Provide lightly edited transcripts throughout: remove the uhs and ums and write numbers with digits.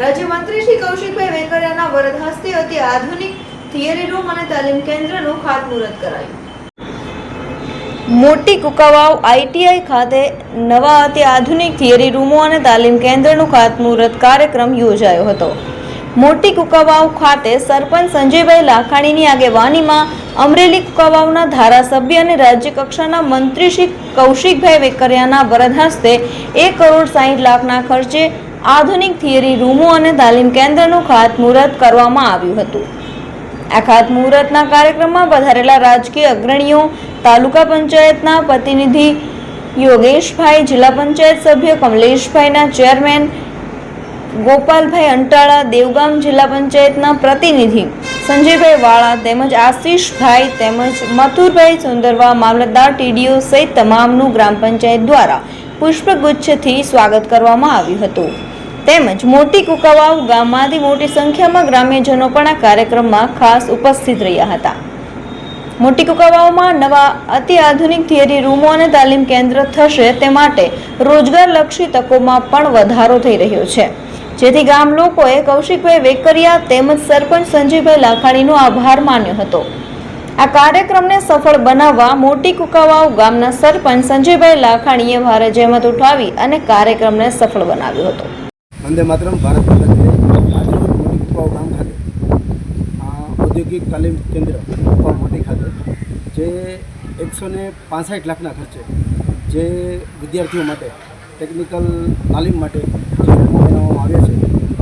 રાજ્યમંત્રી શ્રી કૌશિકભાઈ વેકરિયાના વરદ હસ્તે અતિ આધુનિક થિયરી રૂમ અને તાલીમ કેન્દ્રનું ખાતમુહૂર્ત કરાયું। મોટી કુકાવાવ આઈટીઆઈ ખાતે નવા અતિ આધુનિક થિયરી રૂમો અને તાલીમ કેન્દ્રનું ખાતમુહૂર્ત કાર્યક્રમ યોજાયો હતો। મોટી કુકાવાવ ખાતે સરપંચ સંજયભાઈ લાખાણીની આગેવાનીમાં અમરેલી કુકાવાવના ધારાસભ્ય અને રાજ્ય કક્ષાના મંત્રી શ્રી કૌશિકભાઈ વેકરિયાના વરદ હસ્તે 1,60,00,000ના ખર્ચે આધુનિક થિયરી રૂમો અને તાલીમ કેન્દ્રનું ખાતમુહૂર્ત કરવામાં આવ્યું હતું। આ ખાતમુહૂર્તના કાર્યક્રમમાં પધારેલા રાજકીય અગ્રણીઓ, તાલુકા પંચાયતના પ્રતિનિધિ યોગેશભાઈ, જિલ્લા પંચાયત સભ્ય કમલેશભાઈના ચેરમેન ગોપાલભાઈ અંટાળા, દેવગામ જિલ્લા પંચાયતના પ્રતિનિધિ સંજયભાઈ વાળા તેમજ આશીષભાઈ તેમજ મથુરભાઈ સુંદરવા, મામલતદાર, ટીડીઓ સહિત તમામનું ગ્રામ પંચાયત દ્વારા પુષ્પગુચ્છથી સ્વાગત કરવામાં આવ્યું હતું। તેમજ મોટી કુકાવાવ ગામમાંથી મોટી સંખ્યામાં ગ્રામ્યજનો પણ આ કાર્યક્રમમાં ખાસ ઉપસ્થિત રહ્યા હતા। મોટી કુકાવાવમાં નવા અતિ આધુનિક થિયરી રૂમો અને તાલીમ કેન્દ્ર થશે તે માટે રોજગારલક્ષી તકોમાં પણ વધારો થઈ રહ્યો છે, જેથી ગામ લોકોએ કૌશિકભાઈ વેકરિયા તેમજ સરપંચ સંજયભાઈ લાખાણીનો આભાર માન્યો હતો। આ કાર્યક્રમને સફળ બનાવવા મોટી કુકાવાવ ગામના સરપંચ સંજયભાઈ લાખાણીએ ભારે જહેમત ઉઠાવી અને કાર્યક્રમને સફળ બનાવ્યો હતો। વંદે માતરમ। ભારત માતા જય। આજરોજ મોટી કુકાવાવ ગામ ખાતે ઔદ્યોગિક તાલીમ કેન્દ્ર કુકાવાવ મોટી ખાતે જે 165 લાખના ખર્ચે જે વિદ્યાર્થીઓ માટે ટેકનિકલ તાલીમ માટે જે બનાવવામાં આવ્યા છે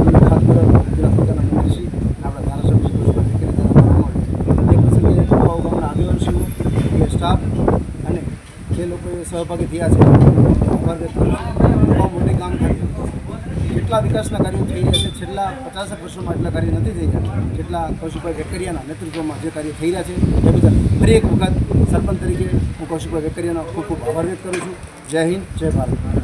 તેનું ખાતમુહૂર્ત જિલ્લા પોતાના મંત્રીશ્રી આપણા ધારાસભ્ય કૌશિકભાઈ વેકરિયા એ પ્રસંગે કુકાવાવ ગામના આગેવાનશ્રીઓ, સ્ટાફ અને જે લોકોએ સહભાગી થયા છે આભાર વ્યક્ત કરું છું। કુકાવાવ મોટી ગામ ખાતે કેટલા વિકાસના કાર્યો થઈ રહ્યા છે, છેલ્લા 50 વર્ષોમાં એટલા કાર્ય નથી થઈ રહ્યા જેટલા કૌશિકભાઈ વેકરિયાના નેતૃત્વમાં જે કાર્ય થઈ રહ્યા છે એ બદલ ફરી એક વખત સરપંચ તરીકે હું કૌશિકભાઈ વેકરિયાનો ખૂબ ખૂબ આભાર વ્યક્ત કરું છું। જય હિન્દ, જય ભારત।